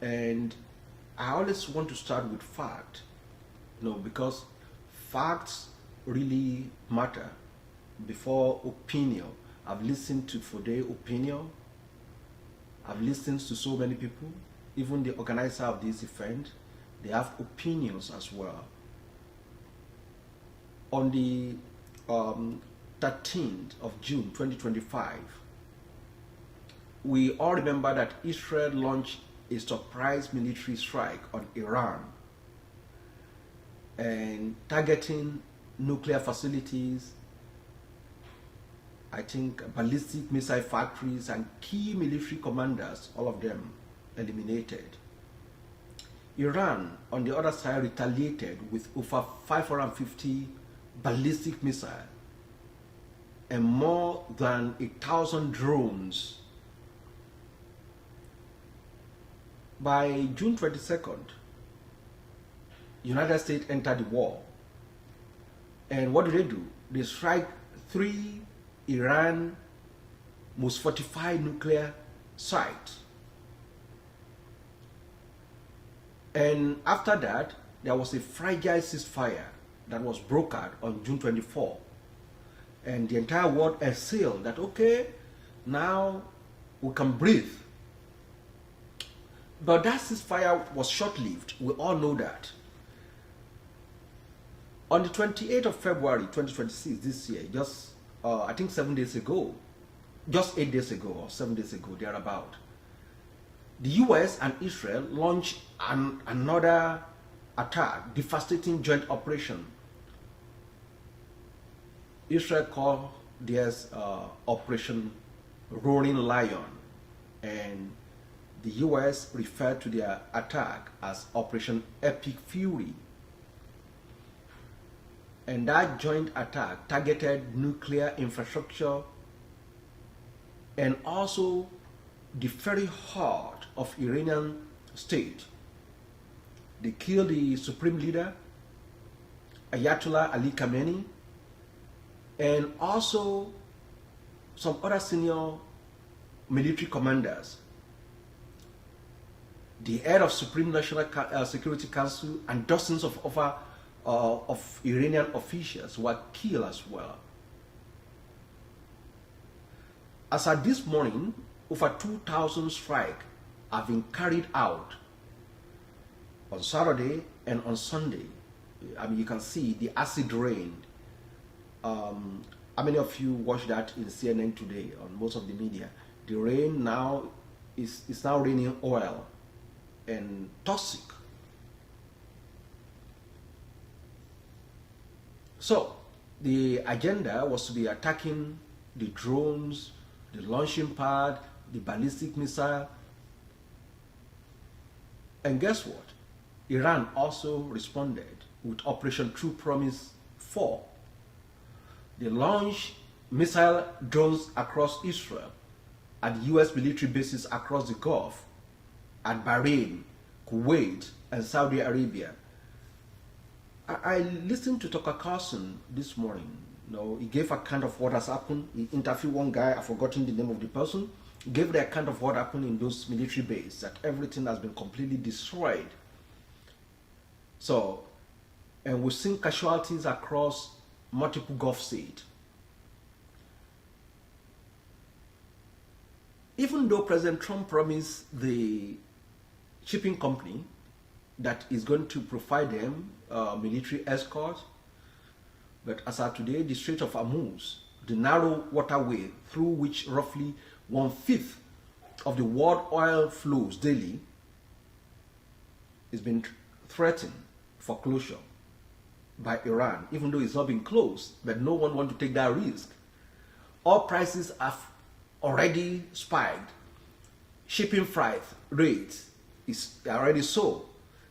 And I always want to start with fact, because facts really matter before opinion. I've listened to Fode's opinion. I've listened to so many people, even the organizer of this event. They have opinions as well. On the 13th of June 2025, we all remember that Israel launched a surprise military strike on Iran and targeting nuclear facilities, I think ballistic missile factories and key military commanders, all of them eliminated. Iran, on the other side, retaliated with over 550 ballistic missiles and more than 1,000 drones. By June 22nd, United States entered the war. And what do? They strike 3 Iran most fortified nuclear sites. And after that, there was a fragile ceasefire that was brokered on June 24. And the entire world exhaled that, okay, now we can breathe. But that ceasefire was short-lived. We all know that. On the 28th of February 2026, this year, just I think 7 days ago, just 8 days ago or 7 days ago, thereabout, the US and Israel launched another attack, devastating joint operation. Israel called theirs Operation Roaring Lion, and the US referred to their attack as Operation Epic Fury. And that joint attack targeted nuclear infrastructure and also the very heart of Iranian state. They killed the supreme leader, Ayatollah Ali Khamenei, and also some other senior military commanders. The head of Supreme National Security Council and dozens of other of Iranian officials were killed as well. As at this morning, over 2,000 strikes have been carried out on Saturday and on Sunday. I mean, you can see the acid rain. How many of you watched that in CNN today on most of the media? The rain now is now raining oil and toxic. So the agenda was to be attacking the drones, the launching pad, the ballistic missile. And guess what? Iran also responded with Operation True Promise 4. They launched missile drones across Israel and US military bases across the Gulf, and Bahrain, Kuwait, and Saudi Arabia. I listened to Tucker Carlson this morning. He gave account of what has happened. He interviewed one guy, I've forgotten the name of the person. He gave the account of what happened in those military bases, that everything has been completely destroyed. So, and we've seen casualties across multiple Gulf states. Even though President Trump promised the shipping company that is going to provide them military escort, but as of today, the Strait of Hormuz, the narrow waterway through which roughly 1/5 of the world oil flows daily, is being threatened for closure by Iran, even though it's not been closed, but no one wants to take that risk. Oil prices have already spiked. Shipping freight rates is already so.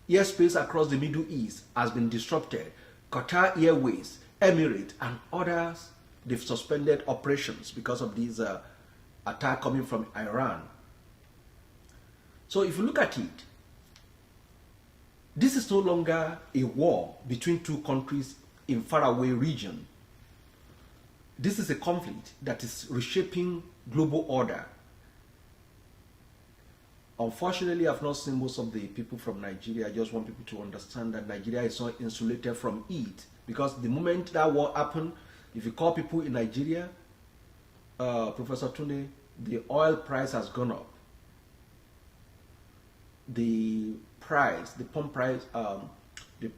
Airspace across the Middle East has been disrupted. Qatar Airways, Emirates, and others, they've suspended operations because of these attacks coming from Iran. So if you look at it, this is no longer a war between two countries in faraway region. This is a conflict that is reshaping global order. Unfortunately, I've not seen most of the people from Nigeria. I just want people to understand that Nigeria is not insulated from it. Because the moment that war happened, if you call people in Nigeria, Professor Tunde, the oil price has gone up. The price, the pump price, the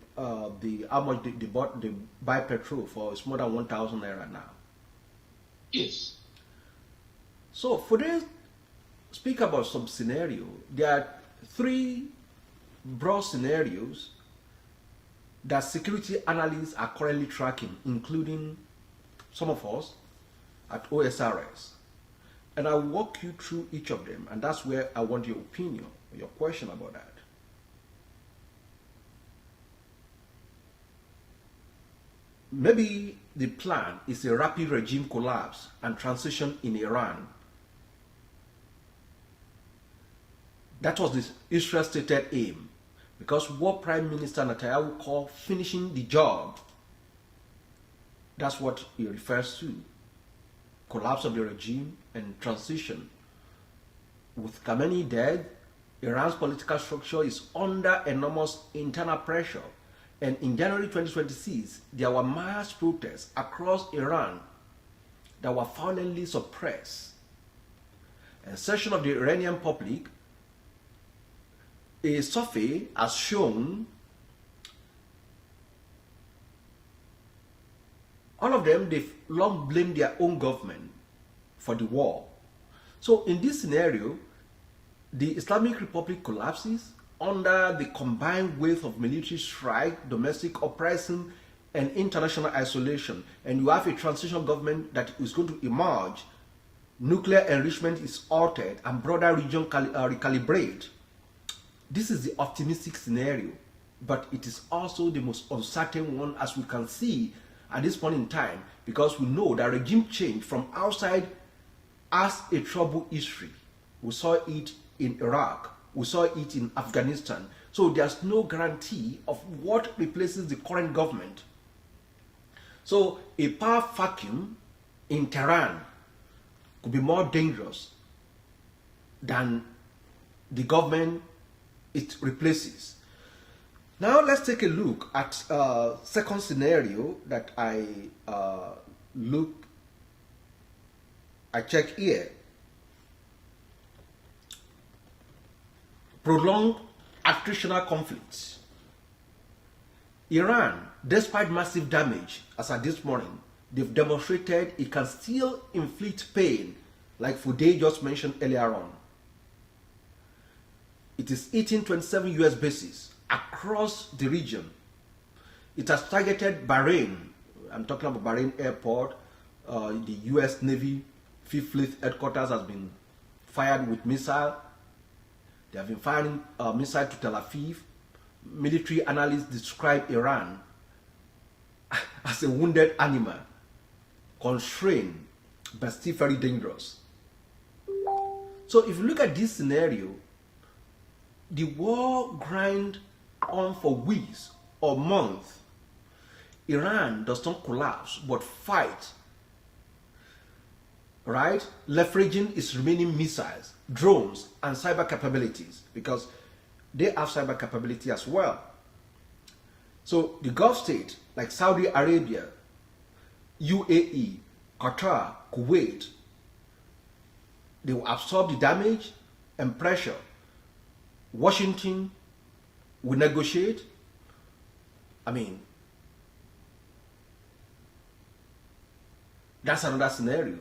how much they buy petrol for is more than 1,000 naira now. Yes. So for this, speak about some scenario. There are three broad scenarios that security analysts are currently tracking, including some of us at OSRS. And I'll walk you through each of them, and that's where I want your opinion, your question about that. Maybe the plan is a rapid regime collapse and transition in Iran. That was the Israel stated aim, because what Prime Minister Netanyahu called finishing the job, that's what he refers to. Collapse of the regime and transition. With Khamenei dead, Iran's political structure is under enormous internal pressure. And in January 2026, there were mass protests across Iran that were violently suppressed. A section of the Iranian public, a survey has shown all of them, they've long blamed their own government for the war. So in this scenario, the Islamic Republic collapses under the combined weight of military strike, domestic oppression, and international isolation. And you have a transitional government that is going to emerge. Nuclear enrichment is altered and broader region recalibrate. This is the optimistic scenario, but it is also the most uncertain one, as we can see at this point in time, because we know that regime change from outside has a troubled history. We saw it in Iraq, we saw it in Afghanistan. So there's no guarantee of what replaces the current government. So a power vacuum in Tehran could be more dangerous than the government it replaces. Now let's take a look at second scenario that I check here. Prolonged attritional conflicts. Iran, despite massive damage, as at this morning, they've demonstrated it can still inflict pain, like Fuday just mentioned earlier on. It is hitting 27 US bases across the region. It has targeted Bahrain. I'm talking about Bahrain Airport. The US Navy Fifth Fleet headquarters has been fired with missiles. They have been firing missiles to Tel Aviv. Military analysts describe Iran as a wounded animal, constrained but still very dangerous. So if you look at this scenario, the war grind on for weeks or months. Iran does not collapse but fight, right? Leveraging its remaining missiles, drones, and cyber capabilities, because they have cyber capability as well. So the Gulf states like Saudi Arabia, UAE, Qatar, Kuwait, they will absorb the damage and pressure. Washington will negotiate. I mean, that's another scenario.